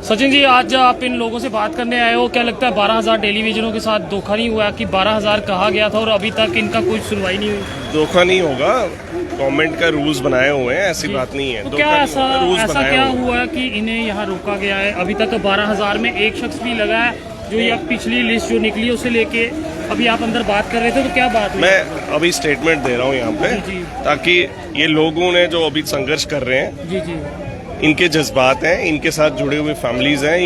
सचिन जी, आज आप इन लोगों से बात करने आए हो, क्या लगता है 12,000 टेलीविजनों के साथ धोखा नहीं हुआ कि 12,000 कहा गया था और अभी तक इनका कोई सुनवाई नहीं हुई? धोखा नहीं होगा, गवर्नमेंट का रूल्स बनाए हुए हैं, ऐसी बात नहीं है। तो क्या ऐसा क्या हुआ कि इन्हें यहाँ रोका गया है? अभी तक तो 12,000 में एक शख्स भी लगा है, जो ये पिछली लिस्ट जो निकली उसे लेके अभी आप अंदर बात कर रहे थे, तो क्या बात हुई? मैं अभी स्टेटमेंट दे रहा हूँ यहाँ पे, ताकि ये लोगों ने जो अभी संघर्ष कर रहे हैं, जी जी, इनके जज्बात हैं, इनके साथ जुड़े हुए फैमिलीज हैं,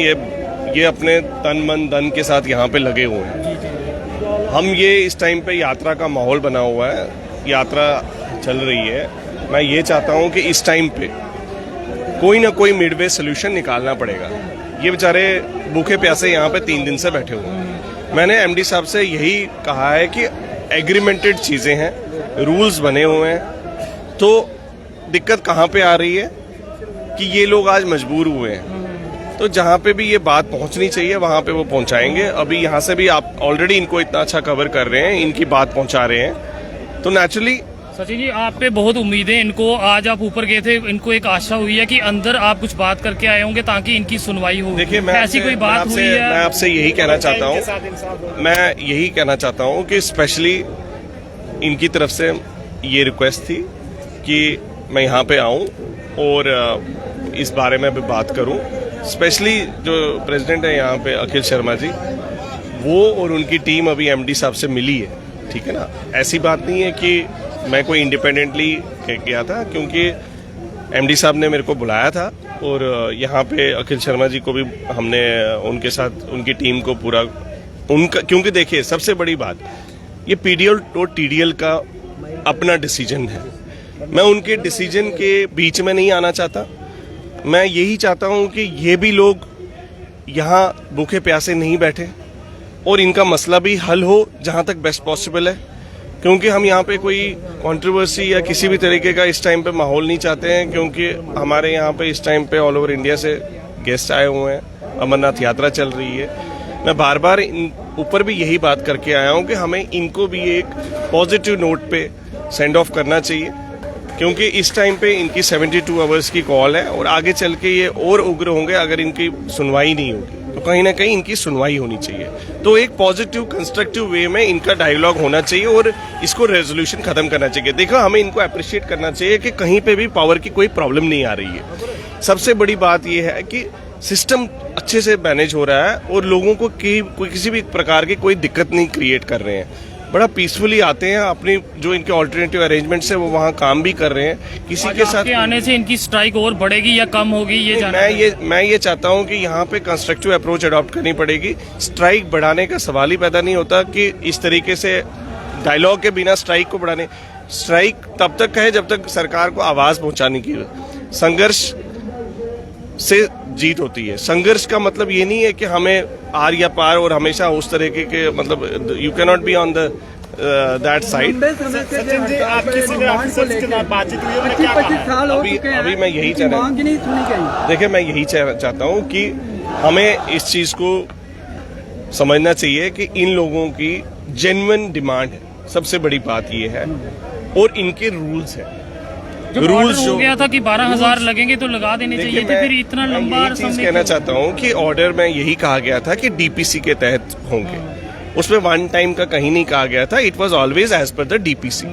ये अपने तन मन धन के साथ यहाँ पे लगे हुए हैं। हम ये इस टाइम पे यात्रा का माहौल बना हुआ है, यात्रा चल रही है। मैं ये चाहता हूँ कि इस टाइम पे कोई ना कोई मिडवे सोल्यूशन निकालना पड़ेगा। ये बेचारे भूखे प्यासे यहाँ पे 3 दिन से बैठे हुए हैं। मैंने एमडी साहब से यही कहा है कि एग्रीमेंटेड चीजें हैं, रूल्स बने हुए हैं, तो दिक्कत कहाँ पे आ रही है कि ये लोग आज मजबूर हुए हैं। तो जहाँ पे भी ये बात पहुंचनी चाहिए वहां पे वो पहुंचाएंगे। अभी यहाँ से भी आप ऑलरेडी इनको इतना अच्छा कवर कर रहे हैं, इनकी बात पहुंचा रहे हैं, तो नेचुरली। सचिन जी, आप पे बहुत उम्मीदें इनको, आज आप ऊपर गए थे, इनको एक आशा हुई है कि अंदर आप कुछ बात करके आए होंगे ताकि इनकी सुनवाई हो। देखिए, ऐसी कोई बात हुई है? मैं आपसे यही कहना चाहता हूँ कि स्पेशली इनकी तरफ से ये रिक्वेस्ट थी कि मैं यहाँ पे आऊँ और इस बारे में भी बात करूं। स्पेशली जो प्रेसिडेंट है यहाँ पे अखिल शर्मा जी, वो और उनकी टीम अभी एमडी साहब से मिली है, ठीक है ना। ऐसी बात नहीं है कि मैं कोई इंडिपेंडेंटली गया था, क्योंकि एमडी साहब ने मेरे को बुलाया था और यहाँ पे अखिल शर्मा जी को भी हमने उनके साथ उनकी टीम को पूरा उनका, क्योंकि देखिए सबसे बड़ी बात, ये पीडीएल और टीडीएल का अपना डिसीजन है। मैं उनके डिसीजन के बीच में नहीं आना चाहता। मैं यही चाहता हूं कि ये भी लोग यहाँ भूखे प्यासे नहीं बैठे और इनका मसला भी हल हो जहां तक बेस्ट पॉसिबल है, क्योंकि हम यहाँ पे कोई कंट्रोवर्सी या किसी भी तरीके का इस टाइम पे माहौल नहीं चाहते हैं, क्योंकि हमारे यहाँ पे इस टाइम पे ऑल ओवर इंडिया से गेस्ट आए हुए हैं, अमरनाथ यात्रा चल रही है। मैं बार बार ऊपर भी यही बात करके आया हूँ कि हमें इनको भी एक पॉजिटिव नोट पे सेंड ऑफ करना चाहिए, क्योंकि इस टाइम पे इनकी 72 आवर्स की कॉल है और आगे चल के ये और उग्र होंगे अगर इनकी सुनवाई नहीं होगी। तो कहीं ना कहीं इनकी सुनवाई होनी चाहिए, तो एक पॉजिटिव कंस्ट्रक्टिव वे में इनका डायलॉग होना चाहिए और इसको रेजोल्यूशन खत्म करना चाहिए। देखो, हमें इनको अप्रिशिएट करना चाहिए कि कहीं पे भी पावर की कोई प्रॉब्लम नहीं आ रही है। सबसे बड़ी बात यह है कि सिस्टम अच्छे से मैनेज हो रहा है और लोगों को किसी भी प्रकार की कोई दिक्कत नहीं क्रिएट कर रहे हैं। बड़ा पीसफुली आते हैं, अपनी जो इनके ऑल्टरनेटिव अरेंजमेंट्स है वो वहाँ काम भी कर रहे हैं। किसी के साथ आने से इनकी स्ट्राइक और बढ़ेगी या कम होगी, ये मैं ये चाहता हूँ कि यहाँ पे कंस्ट्रक्टिव अप्रोच अडॉप्ट करनी पड़ेगी। स्ट्राइक बढ़ाने का सवाल ही पैदा नहीं होता कि इस तरीके से डायलॉग के बिना स्ट्राइक को बढ़ाने। स्ट्राइक तब तक है जब तक सरकार को आवाज पहुंचाने की। संघर्ष से जीत होती है। संघर्ष का मतलब ये नहीं है कि हमें आर या पार और हमेशा उस तरीके के, मतलब you can not be on the that side. अभी मैं यही देखिए, मैं यही चाहता हूँ कि हमें इस चीज को समझना चाहिए कि इन लोगों की जेन्युइन डिमांड है, सबसे बड़ी बात ये है, और इनके रूल्स हैं। रूल्स हो गया था कि 12,000 लगेंगे तो लगा देने चाहिए थे, फिर इतना लंबा चीज कहना चाहता हूँ कि ऑर्डर में यही कहा गया था कि डीपीसी के तहत होंगे, उसमें वन टाइम का कहीं नहीं कहा गया था। It was always as per the DPC.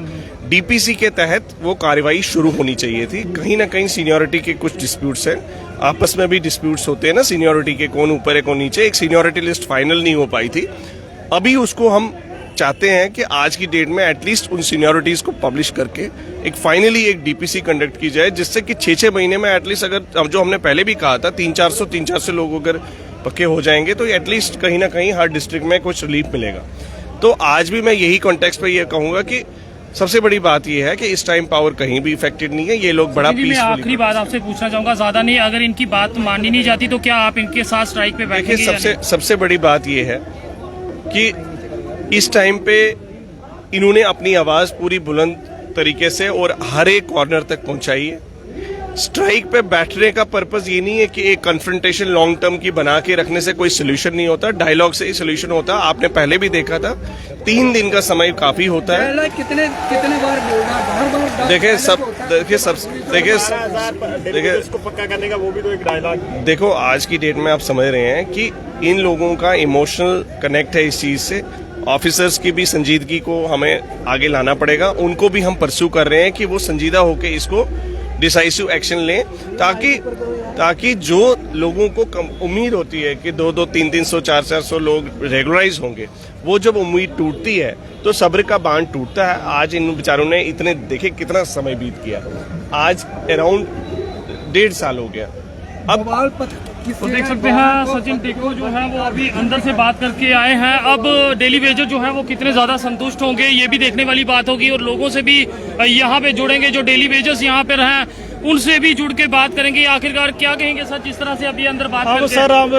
DPC के तहत वो कार्रवाई शुरू होनी चाहिए थी। कहीं ना कहीं सीनियोरिटी के कुछ डिस्प्यूट्स हैं, आपस में भी डिस्प्यूट्स होते हैं ना सीनियोरिटी के, कौन ऊपर है कौन नीचे। एक सीनियोरिटी लिस्ट फाइनल नहीं हो पाई थी। अभी उसको हम चाहते हैं कि आज की डेट में एटलीस्ट उन सीनियोरिटीज को पब्लिश करके एक फाइनली एक डीपीसी कंडक्ट की जाए, जिससे कि 6-6 महीने में एटलीस्ट, अगर जो हमने पहले भी कहा था 300-400 लोग अगर पक्के हो जाएंगे तो एटलीस्ट कहीं ना कहीं हर डिस्ट्रिक्ट में कुछ रिलीफ मिलेगा। तो आज भी मैं यही कॉन्टेक्स्ट पे ये कहूंगा कि सबसे बड़ी बात यह है कि इस टाइम पावर कहीं भी इफेक्टेड नहीं है। ये लोग बड़ा पीसफुली। मैं आखिरी बात आपसे पूछना चाहूंगा, ज्यादा नहीं, अगर इनकी बात मानी नहीं जाती तो क्या आप इनके साथ स्ट्राइक पे बैठेंगे? सबसे बड़ी बात यह है कि इस टाइम पे इन्होंने अपनी आवाज पूरी बुलंद तरीके से और हर एक कॉर्नर तक पहुंचाई है। स्ट्राइक पे बैठने का पर्पस ये नहीं है कि एक कन्फ्रंटेशन लॉन्ग टर्म की बना के रखने से कोई सोल्यूशन नहीं होता, डायलॉग से ही सोल्यूशन होता। आपने पहले भी देखा था 3 दिन का समय काफी होता है। कितने बार बोलना, देखिए इसको पक्का करने का वो भी तो एक डायलॉग। देखो आज की डेट में आप समझ रहे हैं कि इन लोगों का इमोशनल कनेक्ट है इस चीज से। ऑफिसर्स की भी संजीदगी को हमें आगे लाना पड़ेगा, उनको भी हम परस्यू कर रहे हैं कि वो संजीदा होकर इसको डिसाइसिव एक्शन लें, ताकि जो लोगों को उम्मीद होती है कि 200, 300, 400 लोग रेगुलराइज होंगे, वो जब उम्मीद टूटती है तो सब्र का बांध टूटता है। आज इन बेचारों ने इतने देखे कितना समय बीत गया, आज अराउंड 1.5 साल हो गया। अब तो देख सकते हैं सचिन टेको जो है वो अभी अंदर से बात करके आए हैं। अब डेली वेजर जो है वो कितने ज्यादा संतुष्ट होंगे ये भी देखने वाली बात होगी, और लोगों से भी यहाँ पे जुड़ेंगे जो डेली वेजर्स यहाँ पे हैं, उनसे भी जुड़ के बात करेंगे। आखिरकार क्या कहेंगे सर, जिस तरह से अभी अंदर बात अब करके सर हम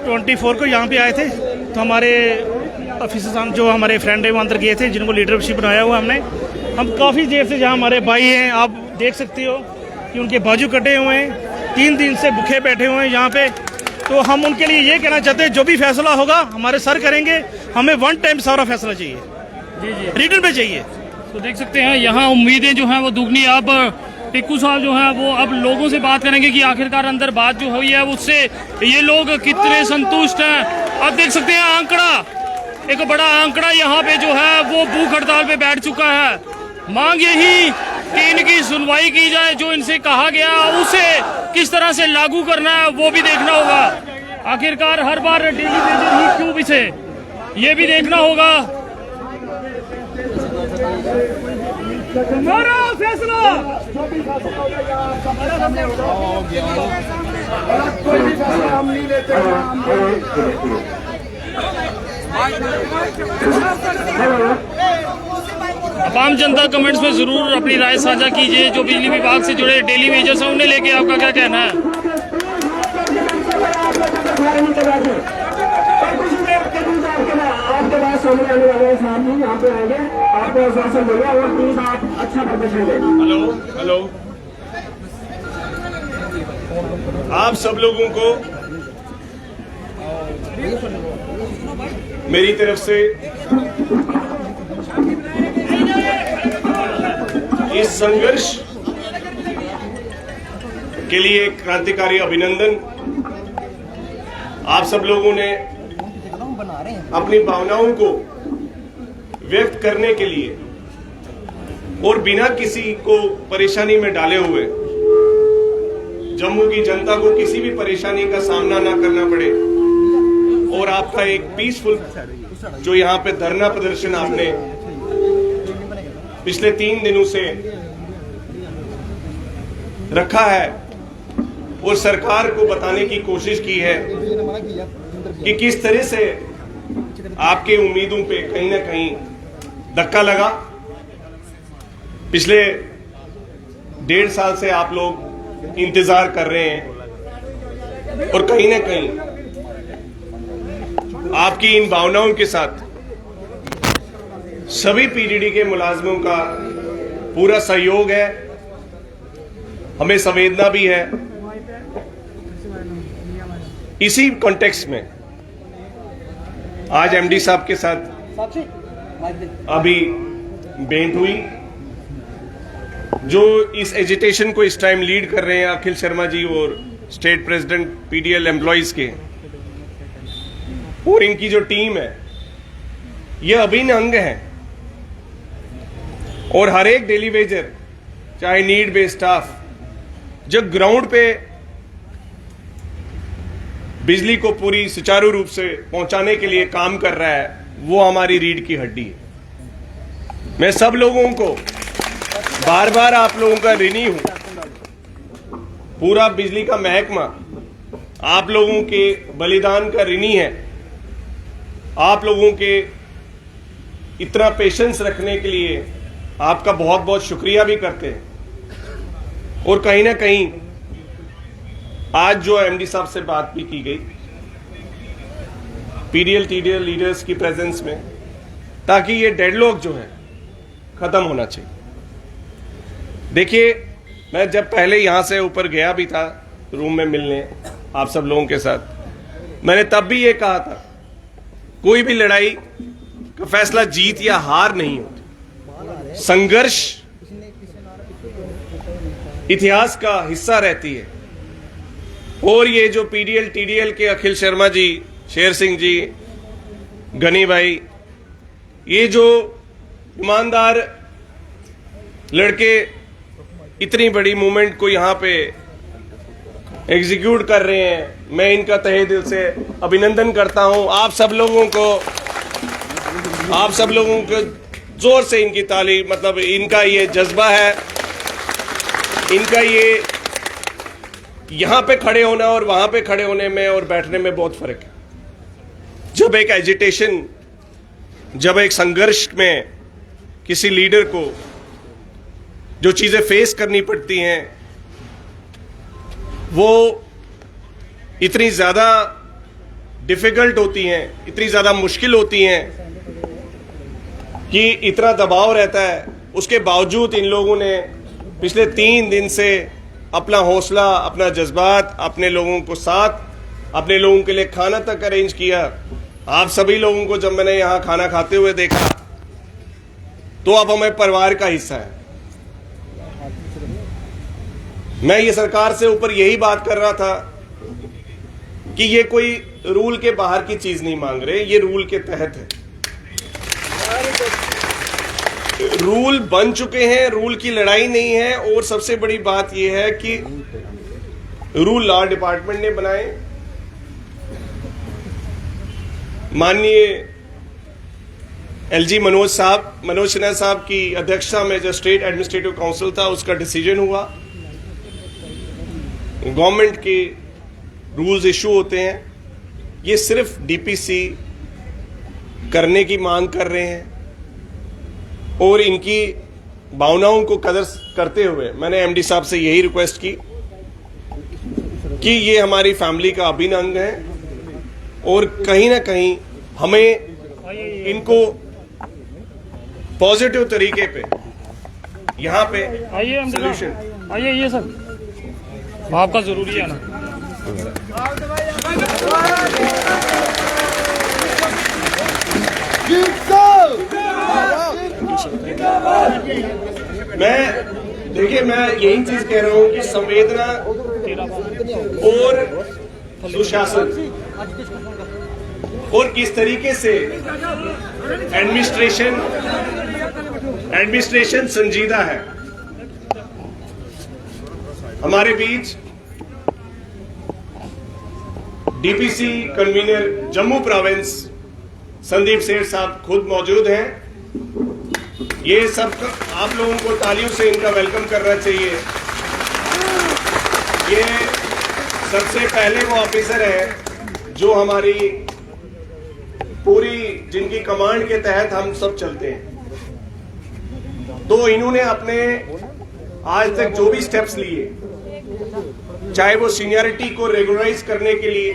24 को यहाँ पे आए थे, तो हमारे ऑफिसर्स जो हमारे फ्रेंड है वो अंदर गए थे, जिनको लीडरशिप बनाया हुआ हमने। हम काफ़ी देर से जहाँ हमारे भाई हैं, आप देख सकते हो कि उनके बाजू कटे हुए हैं, 3 दिन से भूखे बैठे हुए हैं यहाँ पे। तो हम उनके लिए ये कहना चाहते हैं जो भी फैसला होगा हमारे सर करेंगे, हमें 1 टाइम सारा फैसला चाहिए, जी रिटर्न पे चाहिए। तो देख सकते हैं यहाँ उम्मीदें जो हैं वो दुगनी। अब टिक्कू साहब जो है वो अब लोगों से बात करेंगे कि आखिरकार अंदर बात जो हुई है उससे ये लोग कितने संतुष्ट हैं। अब देख सकते हैं आंकड़ा, एक बड़ा आंकड़ा यहाँ पे जो है वो भूख हड़ताल पे बैठ चुका है। मांग यही कि इनकी सुनवाई की जाए, जो इनसे कहा गया उसे किस तरह से लागू करना है वो भी देखना होगा। आखिरकार हर बार डेली वेजर ही क्यों पीछे, ये भी देखना होगा। हमारा फैसला आम जनता कमेंट्स में जरूर अपनी राय साझा कीजिए। जो बिजली विभाग से जुड़े डेली वेजर्स हैं उन्हें लेके आपका क्या कहना है? आपके पास सोने आने वाले सामने यहाँ पे आएंगे, आपको आश्वासन देगा और प्लीज आप अच्छा प्रदर्शन दें। हेलो, आप सब लोगों को मेरी तरफ से इस संघर्ष के लिए क्रांतिकारी अभिनंदन। आप सब लोगों ने अपनी भावनाओं को व्यक्त करने के लिए और बिना किसी को परेशानी में डाले हुए जम्मू की जनता को किसी भी परेशानी का सामना ना करना पड़े, और आपका एक पीसफुल जो यहाँ पे धरना प्रदर्शन आपने पिछले 3 दिनों से रखा है और सरकार को बताने की कोशिश की है कि किस तरह से आपके उम्मीदों पे कहीं ना कहीं धक्का लगा। पिछले 1.5 साल से आप लोग इंतजार कर रहे हैं और कहीं ना कहीं आपकी इन भावनाओं के साथ सभी पीडीडी के मुलाजमों का पूरा सहयोग है, हमें संवेदना भी है। इसी कॉन्टेक्स्ट में आज एमडी साहब के साथ अभी भेंट हुई। जो इस एजिटेशन को इस टाइम लीड कर रहे हैं अखिल शर्मा जी और स्टेट प्रेसिडेंट पीडीएल एम्प्लॉइज के, और इनकी जो टीम है ये अभिन्न अंग है, और हर एक डेली वेजर चाहे नीड बेस्ड स्टाफ जो ग्राउंड पे बिजली को पूरी सुचारू रूप से पहुंचाने के लिए काम कर रहा है, वो हमारी रीढ़ की हड्डी है। मैं सब लोगों को बार बार आप लोगों का ऋणी हूं। पूरा बिजली का महकमा आप लोगों के बलिदान का ऋणी है। आप लोगों के इतना पेशेंस रखने के लिए आपका बहुत बहुत शुक्रिया भी करते हैं। और कहीं ना कहीं आज जो एमडी साहब से बात भी की गई पीडीएल टीडीएल लीडर्स की प्रेजेंस में, ताकि ये डेडलॉक जो है खत्म होना चाहिए। देखिए मैं जब पहले यहां से ऊपर गया भी था रूम में मिलने आप सब लोगों के साथ, मैंने तब भी ये कहा था कोई भी लड़ाई का फैसला जीत या हार नहीं होती, संघर्ष इतिहास का हिस्सा रहती है। और ये जो पीडीएल टीडीएल के अखिल शर्मा जी, शेर सिंह जी, गनी भाई, ये जो ईमानदार लड़के इतनी बड़ी मूवमेंट को यहां पे एग्जीक्यूट कर रहे हैं, मैं इनका तहे दिल से अभिनंदन करता हूं। आप सब लोगों को जोर से इनकी ताली, मतलब इनका ये जज्बा है, इनका ये यहां पे खड़े होना और वहां पे खड़े होने में और बैठने में बहुत फर्क है। जब एक एजिटेशन, जब एक संघर्ष में किसी लीडर को जो चीजें फेस करनी पड़ती हैं वो इतनी ज्यादा डिफिकल्ट होती हैं, इतनी ज्यादा मुश्किल होती हैं कि इतना दबाव रहता है, उसके बावजूद इन लोगों ने पिछले 3 दिन से अपना हौसला, अपना जज्बात, अपने लोगों को साथ, अपने लोगों के लिए खाना तक अरेंज किया। आप सभी लोगों को जब मैंने यहां खाना खाते हुए देखा तो अब हमें परिवार का हिस्सा है। मैं ये सरकार से ऊपर यही बात कर रहा था कि ये कोई रूल के बाहर की चीज नहीं मांग रहे, ये रूल के तहत है। रूल बन चुके हैं, रूल की लड़ाई नहीं है। और सबसे बड़ी बात यह है कि रूल लॉ डिपार्टमेंट ने बनाए, माननीय एलजी मनोज सिन्हा साहब की अध्यक्षता में जो स्टेट एडमिनिस्ट्रेटिव काउंसिल था उसका डिसीजन हुआ। गवर्नमेंट के रूल्स इशू होते हैं, ये सिर्फ डीपीसी करने की मांग कर रहे हैं। और इनकी भावनाओं को कदर करते हुए मैंने एमडी साहब से यही रिक्वेस्ट की कि ये हमारी फैमिली का अभिन्न अंग है और कहीं ना कहीं हमें इनको पॉजिटिव तरीके पे यहां पे सोल्यूशन। आइए ये सर आपका जरूरी है ना। मैं यही चीज कह रहा हूं कि संवेदना और सुशासन और किस तरीके से एडमिनिस्ट्रेशन संजीदा है। हमारे बीच DPC convener Jammu province Sandeep Seth साहब खुद मौजूद हैं। ये सब आप लोगों को तालियों से इनका वेलकम करना चाहिए। ये सबसे पहले वो ऑफिसर है जो हमारी पूरी जिनकी कमांड के तहत हम सब चलते हैं। तो इन्होंने अपने आज तक जो भी स्टेप्स लिए, चाहे वो सीनियरिटी को रेगुलराइज करने के लिए,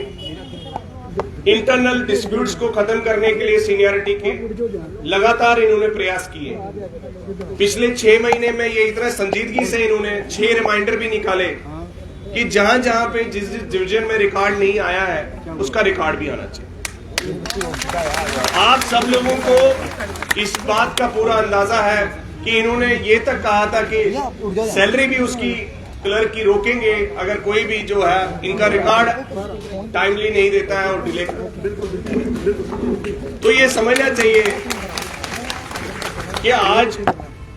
इंटरनल डिस्प्यूट्स को खत्म करने के लिए सीनियरिटी के लगातार इन्होंने प्रयास किए। पिछले 6 महीने में ये इतना संजीदगी से इन्होंने 6 रिमाइंडर भी निकाले कि जहां जहां पे जिस डिवीजन में रिकॉर्ड नहीं आया है उसका रिकॉर्ड भी आना चाहिए। आप सब लोगों को इस बात का पूरा अंदाजा है कि इन्होंने ये तक कहा था कि सैलरी भी उसकी क्लर्क की रोकेंगे अगर कोई भी जो है इनका रिकॉर्ड टाइमली नहीं देता है और डिले तो ये समझना चाहिए कि आज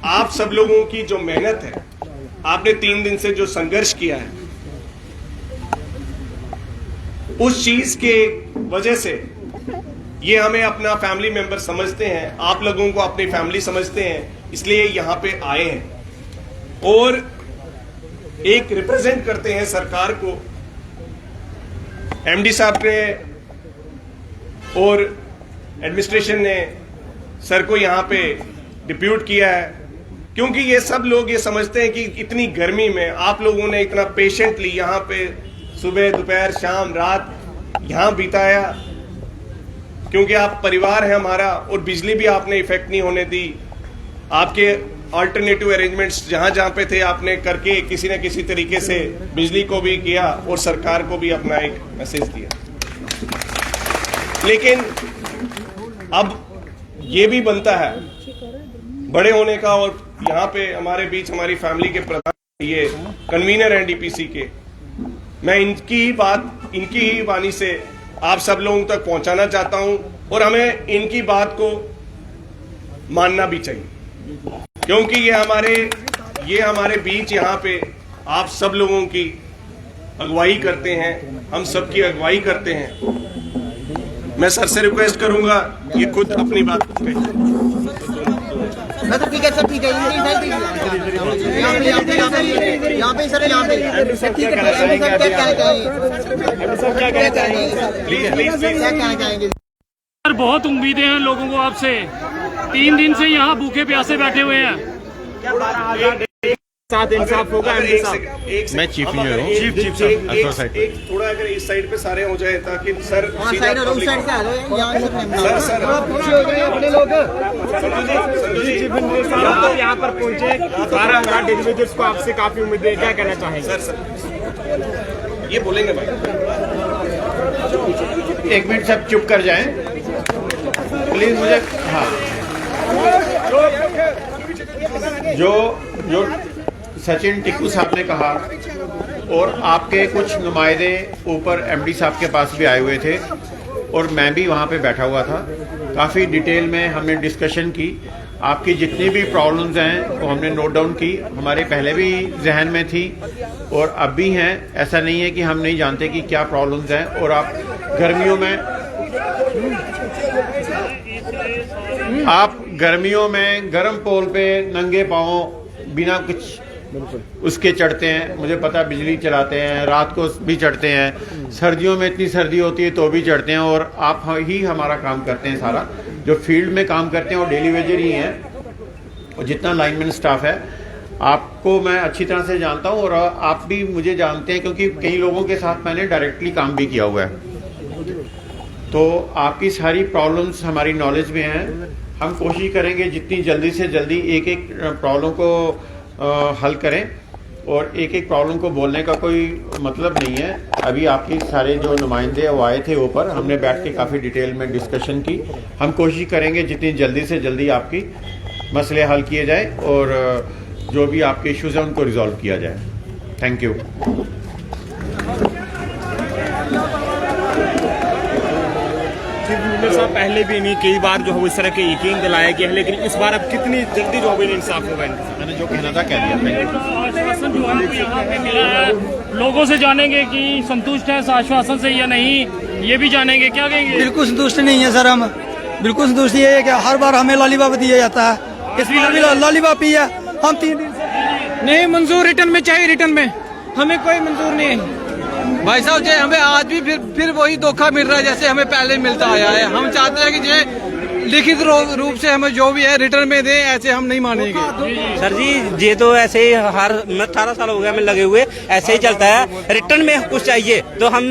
आप सब लोगों की जो मेहनत है, आपने 3 दिन से जो संघर्ष किया है, उस चीज के वजह से ये हमें अपना फैमिली मेंबर समझते हैं, आप लोगों को अपनी फैमिली समझते हैं, इसलिए यहां पे आए हैं और एक रिप्रेजेंट करते हैं सरकार को। एमडी साहब ने और एडमिनिस्ट्रेशन ने सर को यहां पे डिप्यूट किया है क्योंकि ये सब लोग ये समझते हैं कि इतनी गर्मी में आप लोगों ने इतना पेशेंटली यहां पे सुबह दोपहर शाम रात यहां बिताया क्योंकि आप परिवार है हमारा और बिजली भी आपने इफेक्ट नहीं होने दी। आपके अल्टरनेटिव अरेंजमेंट्स जहां जहां पे थे आपने करके किसी न किसी तरीके से बिजली को भी किया और सरकार को भी अपना एक मैसेज दिया। लेकिन अब ये भी बनता है बड़े होने का, और यहाँ पे हमारे बीच हमारी फैमिली के प्रधान ये कन्वीनर हैं डीपीसी के, मैं इनकी ही वाणी से आप सब लोगों तक पहुंचाना चाहता हूं, और हमें इनकी बात को मानना भी चाहिए, क्योंकि ये हमारे बीच यहाँ पे आप सब लोगों की अगुवाई करते हैं, हम सबकी अगुवाई करते हैं। मैं सर से रिक्वेस्ट करूंगा ये खुद अपनी बात कहें। ठीक है सर, ठीक है। यहाँ पे सर, यहाँ पे सर बहुत उम्मीदें हैं लोगों को आपसे, 3 दिन से यहाँ भूखे प्यासे बैठे हुए हैं। साथ इंसाफ होगा। मैं चीफ इंजीनियर हूँ। चीफ थोड़ा अगर इस साइड पे सारे हो जाए ताकि सर यहाँ पर पहुँचे 12 डेलीवेजर्स को आपसे काफी उम्मीद है, क्या कहना चाहेंगे? सर ये बोलेंगे भाई। 1 मिनट सब चुप कर जाएं प्लीज। मुझे हाँ, जो सचिन टिक्कू साहब ने कहा, और आपके कुछ नुमाइंदे ऊपर एमडी साहब के पास भी आए हुए थे, और मैं भी वहाँ पे बैठा हुआ था। काफ़ी डिटेल में हमने डिस्कशन की, आपकी जितनी भी प्रॉब्लम्स हैं वो हमने नोट डाउन की, हमारे पहले भी जहन में थी और अब भी हैं। ऐसा नहीं है कि हम नहीं जानते कि क्या प्रॉब्लम्स हैं। और आप गर्मियों में गर्म पोल पे नंगे पाँव बिना कुछ उसके चढ़ते हैं, मुझे पता, बिजली चलाते हैं, रात को भी चढ़ते हैं, सर्दियों में इतनी सर्दी होती है तो भी चढ़ते हैं। और आप ही हमारा काम करते हैं, सारा जो फील्ड में काम करते हैं वो डेली वेजर ही हैं, और जितना लाइनमैन स्टाफ है आपको मैं अच्छी तरह से जानता हूँ, और आप भी मुझे जानते हैं क्योंकि कई लोगों के साथ मैंने डायरेक्टली काम भी किया हुआ है। तो आपकी सारी प्रॉब्लम्स हमारी नॉलेज में हैं। हम कोशिश करेंगे जितनी जल्दी से जल्दी एक एक प्रॉब्लम को हल करें, और एक एक प्रॉब्लम को बोलने का कोई मतलब नहीं है। अभी आपके सारे जो नुमाइंदे वो आए थे ऊपर, हमने बैठ के काफ़ी डिटेल में डिस्कशन की। हम कोशिश करेंगे जितनी जल्दी से जल्दी आपकी मसले हल किए जाए, और जो भी आपके इश्यूज़ हैं उनको रिजॉल्व किया जाए। Thank you. साहब पहले भी नहीं कई बार जो है इस तरह के यकीन दिलाया गया है, लेकिन इस बार अब कितनी जल्दी जो है इंसाफ होगा? मैंने जो कहना था कह दिया। आश्वासन जो है यहाँ पे मिला है, लोगों से जानेंगे कि संतुष्ट है इस आश्वासन से या नहीं, ये भी जानेंगे। क्या कहेंगे? बिल्कुल संतुष्ट नहीं है सर, हम बिल्कुल संतुष्ट ये है कि हर बार हमें लॉलीपॉप दिया जाता है, इस बार भी लॉलीपॉप ही है। हम 3 दिन से नहीं मंजूर, रिटर्न में चाहिए, रिटर्न में हमें कोई मंजूर नहीं है भाई साहब जी। हमें आज भी फिर वही धोखा मिल रहा है जैसे हमें पहले मिलता आया है। हम चाहते हैं कि जो लिखित रूप से हमें जो भी है रिटर्न में दे, ऐसे हम नहीं मानेंगे सर जी। ये तो ऐसे ही 18 साल हो गया हमें लगे हुए, ऐसे ही चलता है। रिटर्न में कुछ चाहिए तो हम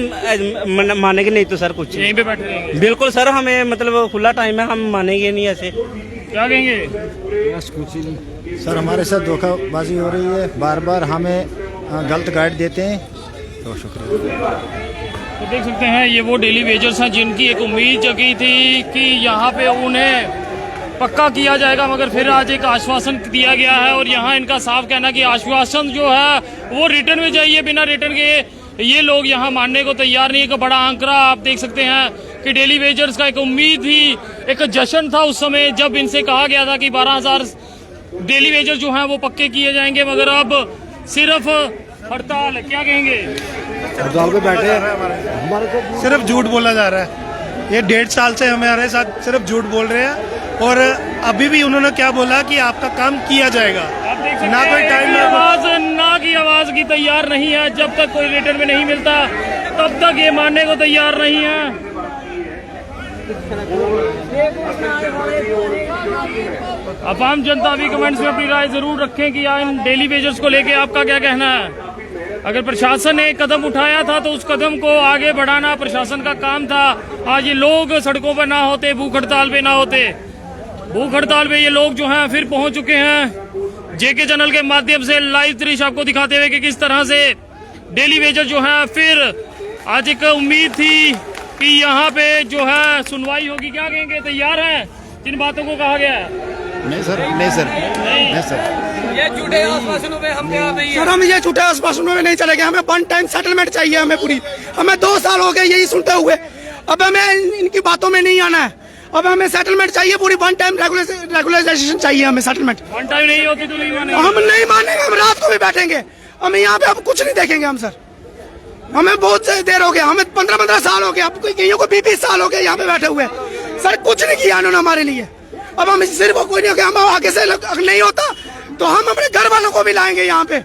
मानेंगे, नहीं तो सर कुछ यहीं पे बैठे रहेंगे। बिल्कुल सर, हमें मतलब खुला टाइम है, हम मानेंगे नहीं ऐसे। क्या कहेंगे? बस कुछ ही नहीं सर, हमारे साथ धोखाबाजी हो रही है, बार बार हमें गलत गाइड देते हैं, तो शुक्रिया। तो देख सकते हैं ये वो डेली वेजर्स हैं जिनकी एक उम्मीद जगी थी कि यहाँ पे उन्हें पक्का किया जाएगा, मगर फिर आज एक आश्वासन दिया गया है, और यहाँ इनका साफ कहना कि आश्वासन जो है वो रिटर्न में चाहिए, बिना रिटर्न के ये लोग यहाँ मानने को तैयार नहीं है। एक बड़ा आंकड़ा आप देख सकते हैं कि डेली वेजर्स का एक उम्मीद थी, एक जश्न था उस समय जब इनसे कहा गया था कि 12,000 डेली वेजर्स जो हैं वो पक्के किए जाएंगे, मगर अब सिर्फ हड़ताल। क्या कहेंगे? हड़ताल पे बैठे हमारे को सिर्फ झूठ बोला जा रहा है। ये 1.5 साल से हमारे साथ सिर्फ झूठ बोल रहे हैं, और अभी भी उन्होंने क्या बोला कि आपका काम किया जाएगा, ना कोई टाइम ना की आवाज की तैयार नहीं है। जब तक कोई रिटर्न में नहीं मिलता तब तक ये मानने को तैयार नहीं है। अब आम जनता भी कमेंट्स में अपनी राय जरूर रखें कि इन डेली वेजर्स को लेके आपका क्या कहना है। अगर प्रशासन ने एक कदम उठाया था तो उस कदम को आगे बढ़ाना प्रशासन का काम था। आज ये लोग सड़कों पर ना होते, भूख हड़ताल पे ना होते, भूख हड़ताल पे ये लोग जो हैं फिर पहुंच चुके हैं। जेके चैनल के माध्यम से लाइव दृश्य आपको दिखाते हुए कि किस तरह से डेली वेजर जो है फिर आज एक उम्मीद थी कि यहाँ पे जो है सुनवाई होगी। क्या कहेंगे, तैयार हैं जिन बातों को कहा गया है? नहीं सर, नहीं सर, नहीं सर। ये झूठे आश्वासनों पे हम क्या नहीं सर हम ये झूठे आश्वासनों में नहीं चलेंगे। हमें वन टाइम सेटलमेंट चाहिए। हमें पूरी, हमें 2 साल हो गए यही सुनते हुए। अब हमें इनकी बातों में नहीं आना है। अब हमें सेटलमेंट चाहिए, पूरी वन टाइम रेगुलराइजेशन चाहिए हमें। सेटलमेंट वन टाइम नहीं होती तो नहीं मानेंगे। हम नहीं मानेंगे, हम रात को भी बैठेंगे। हम यहाँ पे अब कुछ नहीं देखेंगे हम सर। हमें बहुत देर हो गया, हमें 15-15 साल हो गए, अब कईयों को 20 साल हो गए यहाँ पे बैठे हुए। सर कुछ नहीं किया इन्होंने हमारे लिए। अब हम सिर्फ कोई नहीं हो गया, हम आगे से नहीं होता तो हम अपने घर वालों को भी लाएंगे यहाँ पे।